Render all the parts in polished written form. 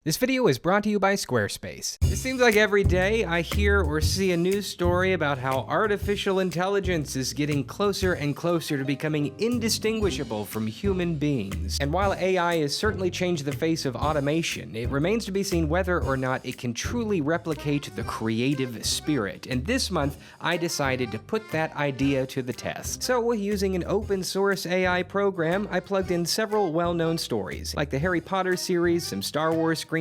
This video is brought to you by Squarespace. It seems like every day I hear or see a news story about how artificial intelligence is getting closer and closer to becoming indistinguishable from human beings. And while AI has certainly changed the face of automation, it remains to be seen whether or not it can truly replicate the creative spirit. And this month, I decided to put that idea to the test. So, using an open source AI program, I plugged in several well-known stories, like the Harry Potter series, some Star Wars screenplays,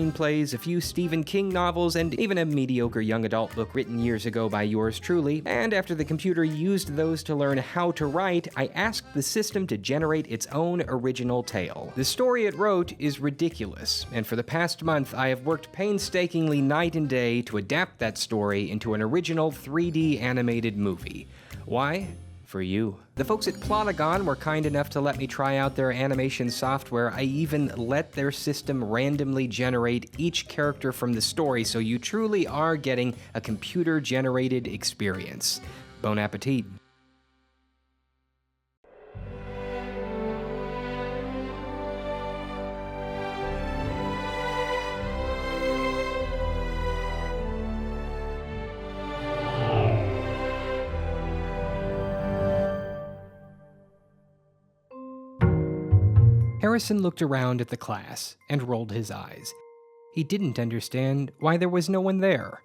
a few Stephen King novels, and even a mediocre young adult book written years ago by yours truly. And after the computer used those to learn how to write, I asked the system to generate its own original tale. The story it wrote is ridiculous, and for the past month I have worked painstakingly night and day to adapt that story into an original 3D animated movie. Why? For you. The folks at Plotagon were kind enough to let me try out their animation software. I even let their system randomly generate each character from the story, so you truly are getting a computer-generated experience. Bon appetit. Harrison looked around at the class and rolled his eyes. He didn't understand why there was no one there.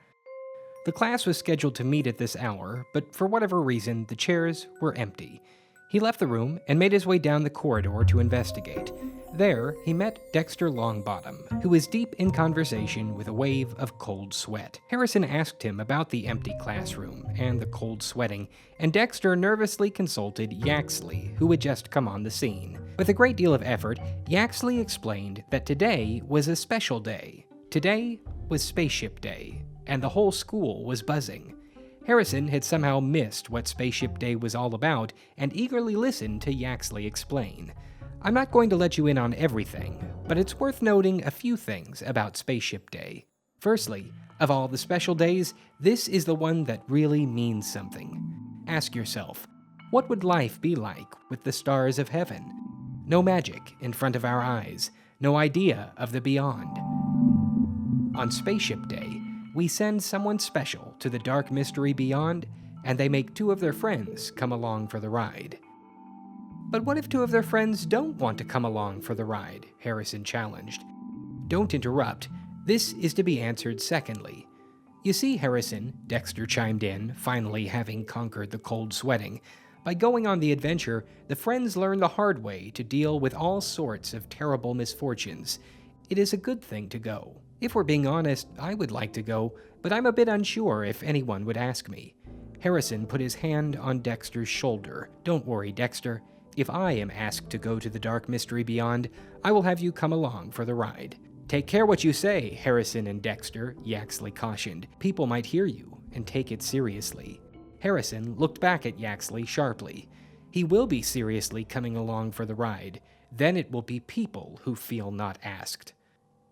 The class was scheduled to meet at this hour, but for whatever reason, the chairs were empty. He left the room and made his way down the corridor to investigate. There, he met Dexter Longbottom, who was deep in conversation with a wave of cold sweat. Harrison asked him about the empty classroom and the cold sweating, and Dexter nervously consulted Yaxley, who had just come on the scene. With a great deal of effort, Yaxley explained that today was a special day. Today was Spaceship Day, and the whole school was buzzing. Harrison had somehow missed what Spaceship Day was all about and eagerly listened to Yaxley explain. I'm not going to let you in on everything, but it's worth noting a few things about Spaceship Day. Firstly, of all the special days, this is the one that really means something. Ask yourself, what would life be like with the stars of heaven? No magic in front of our eyes, no idea of the beyond. On Spaceship Day, we send someone special to the dark mystery beyond, and they make two of their friends come along for the ride. But what if two of their friends don't want to come along for the ride? Harrison challenged. Don't interrupt. This is to be answered secondly. You see, Harrison, Dexter chimed in, finally having conquered the cold sweating. By going on the adventure, the friends learn the hard way to deal with all sorts of terrible misfortunes. It is a good thing to go. If we're being honest, I would like to go, but I'm a bit unsure if anyone would ask me. Harrison put his hand on Dexter's shoulder. Don't worry, Dexter. If I am asked to go to the dark mystery beyond, I will have you come along for the ride. Take care what you say, Harrison and Dexter, Yaxley cautioned. People might hear you and take it seriously. Harrison looked back at Yaxley sharply. He will be seriously coming along for the ride. Then it will be people who feel not asked.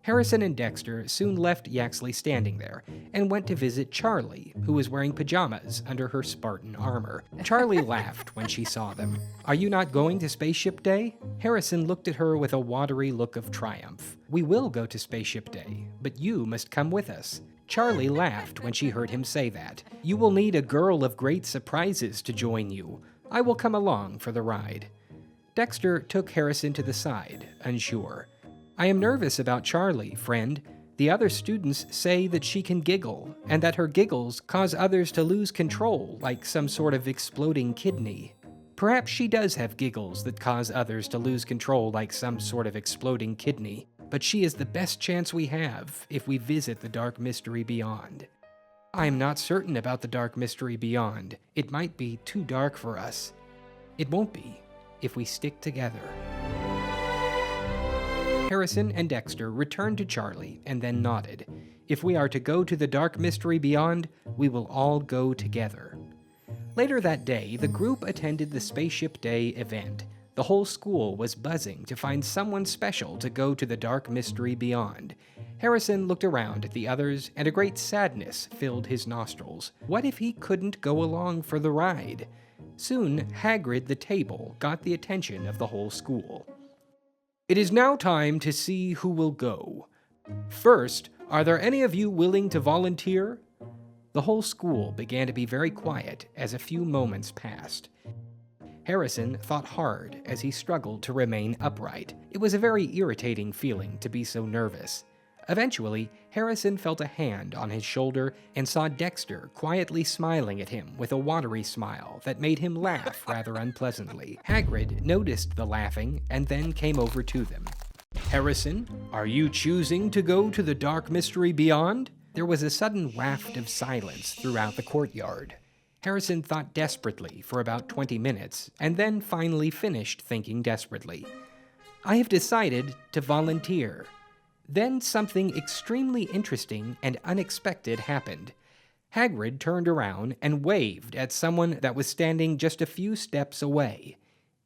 Harrison and Dexter soon left Yaxley standing there and went to visit Charlie, who was wearing pajamas under her Spartan armor. Charlie laughed when she saw them. Are you not going to Spaceship Day? Harrison looked at her with a watery look of triumph. We will go to Spaceship Day, but you must come with us. Charlie laughed when she heard him say that. You will need a girl of great surprises to join you. I will come along for the ride. Dexter took Harrison to the side, unsure. I am nervous about Charlie, friend. The other students say that she can giggle, and that her giggles cause others to lose control, like some sort of exploding kidney. Perhaps she does have giggles that cause others to lose control like some sort of exploding kidney, but she is the best chance we have if we visit the dark mystery beyond. I am not certain about the dark mystery beyond. It might be too dark for us. It won't be if we stick together. Harrison and Dexter returned to Charlie and then nodded. If we are to go to the dark mystery beyond, we will all go together. Later that day, the group attended the Spaceship Day event. The whole school was buzzing to find someone special to go to the dark mystery beyond. Harrison looked around at the others, and a great sadness filled his nostrils. What if he couldn't go along for the ride? Soon, Hagrid the Table got the attention of the whole school. It is now time to see who will go. First, are there any of you willing to volunteer? The whole school began to be very quiet as a few moments passed. Harrison thought hard as he struggled to remain upright. It was a very irritating feeling to be so nervous. Eventually, Harrison felt a hand on his shoulder and saw Dexter quietly smiling at him with a watery smile that made him laugh rather unpleasantly. Hagrid noticed the laughing and then came over to them. Harrison, are you choosing to go to the Dark Mystery Beyond? There was a sudden waft of silence throughout the courtyard. Harrison thought desperately for about 20 minutes, and then finally finished thinking desperately. I have decided to volunteer. Then something extremely interesting and unexpected happened. Hagrid turned around and waved at someone that was standing just a few steps away.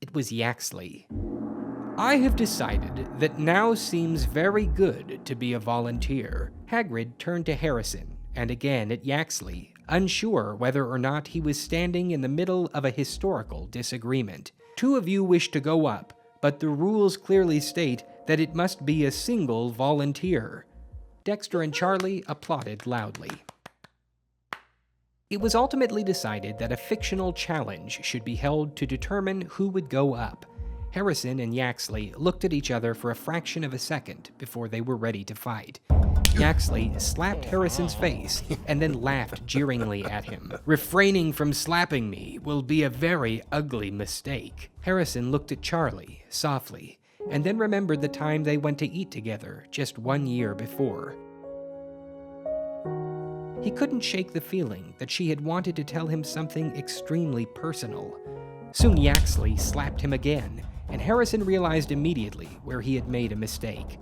It was Yaxley. I have decided that now seems very good to be a volunteer. Hagrid turned to Harrison, and again at Yaxley, unsure whether or not he was standing in the middle of a historical disagreement. Two of you wish to go up, but the rules clearly state that it must be a single volunteer. Dexter and Charlie applauded loudly. It was ultimately decided that a fictional challenge should be held to determine who would go up. Harrison and Yaxley looked at each other for a fraction of a second before they were ready to fight. Yaxley slapped Harrison's face and then laughed jeeringly at him. Refraining from slapping me will be a very ugly mistake. Harrison looked at Charlie softly and then remembered the time they went to eat together just 1 year before. He couldn't shake the feeling that she had wanted to tell him something extremely personal. Soon Yaxley slapped him again, and Harrison realized immediately where he had made a mistake.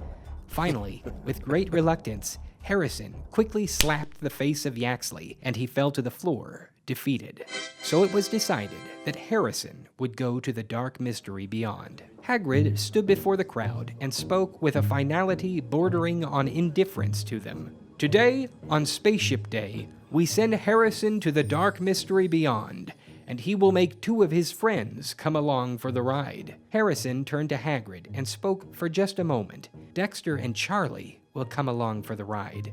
Finally, with great reluctance, Harrison quickly slapped the face of Yaxley, and he fell to the floor, defeated. So it was decided that Harrison would go to the Dark Mystery Beyond. Hagrid stood before the crowd and spoke with a finality bordering on indifference to them. Today, on Spaceship Day, we send Harrison to the Dark Mystery Beyond, and he will make 2 of his friends come along for the ride. Harrison turned to Hagrid and spoke for just a moment. Dexter and Charlie will come along for the ride.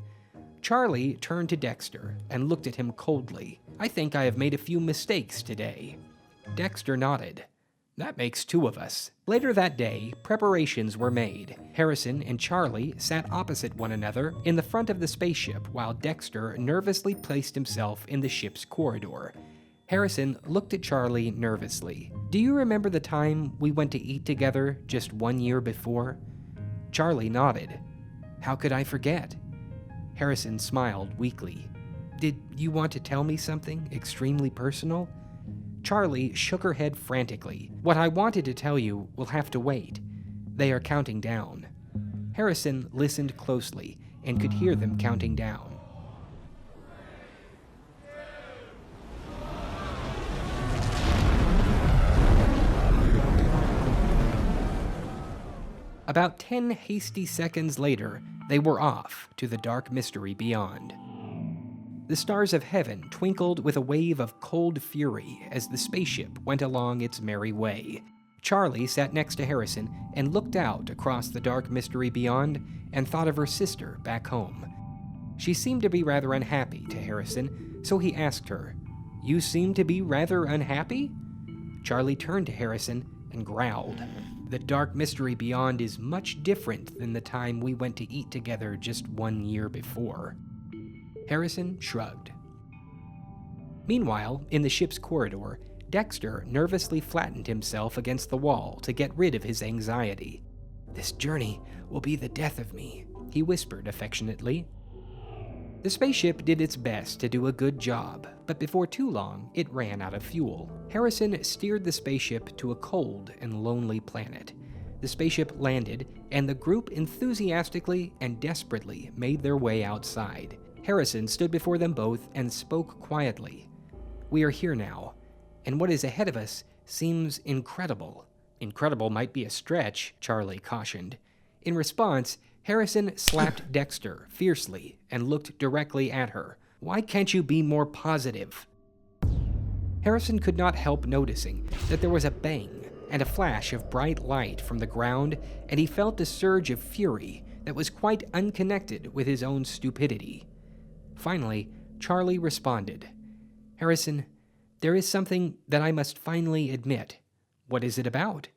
Charlie turned to Dexter and looked at him coldly. I think I have made a few mistakes today. Dexter nodded. That makes 2 of us. Later that day, preparations were made. Harrison and Charlie sat opposite one another in the front of the spaceship while Dexter nervously placed himself in the ship's corridor. Harrison looked at Charlie nervously. Do you remember the time we went to eat together just 1 year before? Charlie nodded. How could I forget? Harrison smiled weakly. Did you want to tell me something extremely personal? Charlie shook her head frantically. What I wanted to tell you will have to wait. They are counting down. Harrison listened closely and could hear them counting down. About 10 hasty seconds later, they were off to the Dark Mystery Beyond. The stars of heaven twinkled with a wave of cold fury as the spaceship went along its merry way. Charlie sat next to Harrison and looked out across the Dark Mystery Beyond and thought of her sister back home. She seemed to be rather unhappy to Harrison, so he asked her, "You seem to be rather unhappy?" Charlie turned to Harrison and growled. The Dark Mystery Beyond is much different than the time we went to eat together just 1 year before. Harrison shrugged. Meanwhile, in the ship's corridor, Dexter nervously flattened himself against the wall to get rid of his anxiety. This journey will be the death of me, he whispered affectionately. The spaceship did its best to do a good job, but before too long, it ran out of fuel. Harrison steered the spaceship to a cold and lonely planet. The spaceship landed, and the group enthusiastically and desperately made their way outside. Harrison stood before them both and spoke quietly. We are here now, and what is ahead of us seems incredible. Incredible might be a stretch, Charlie cautioned. In response, Harrison slapped Dexter fiercely and looked directly at her. Why can't you be more positive? Harrison could not help noticing that there was a bang and a flash of bright light from the ground, and he felt a surge of fury that was quite unconnected with his own stupidity. Finally, Charlie responded, "Harrison, there is something that I must finally admit. What is it about?"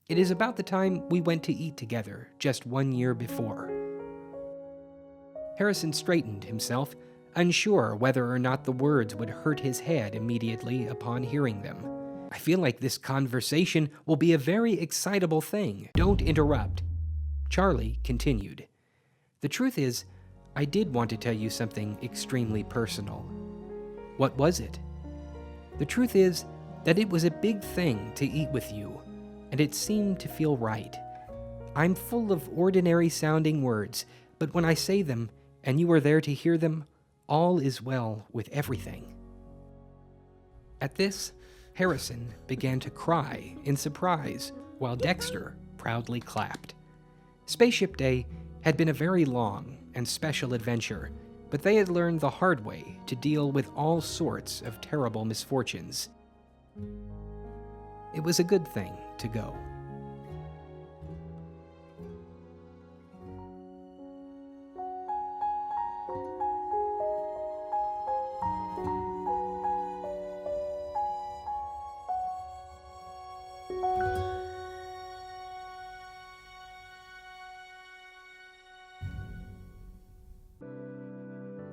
"It is about the time we went to eat together just 1 year before." Harrison straightened himself, unsure whether or not the words would hurt his head immediately upon hearing them. "I feel like this conversation will be a very excitable thing. Don't interrupt." Charlie continued, "The truth is, I did want to tell you something extremely personal." "What was it?" "The truth is that it was a big thing to eat with you, and it seemed to feel right. I'm full of ordinary-sounding words, but when I say them, and you are there to hear them, all is well with everything." At this, Harrison began to cry in surprise, while Dexter proudly clapped. Spaceship Day had been a very long and special adventure, but they had learned the hard way to deal with all sorts of terrible misfortunes. It was a good thing to go.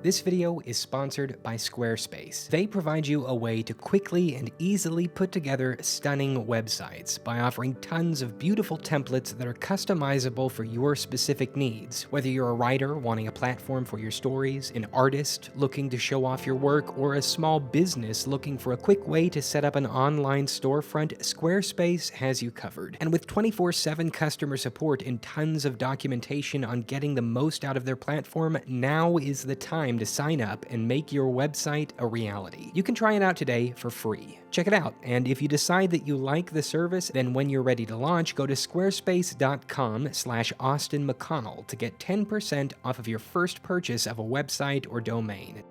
This video is sponsored by Squarespace. They provide you a way to quickly and easily put together stunning websites by offering tons of beautiful templates that are customizable for your specific needs. Whether you're a writer wanting a platform for your stories, an artist looking to show off your work, or a small business looking for a quick way to set up an online storefront, Squarespace has you covered. And with 24/7 customer support and tons of documentation on getting the most out of their platform, now is the time to sign up and make your website a reality. You can try it out today for free. Check it out, and if you decide that you like the service, then when you're ready to launch, go to squarespace.com/AustinMcConnell to get 10% off of your first purchase of a website or domain.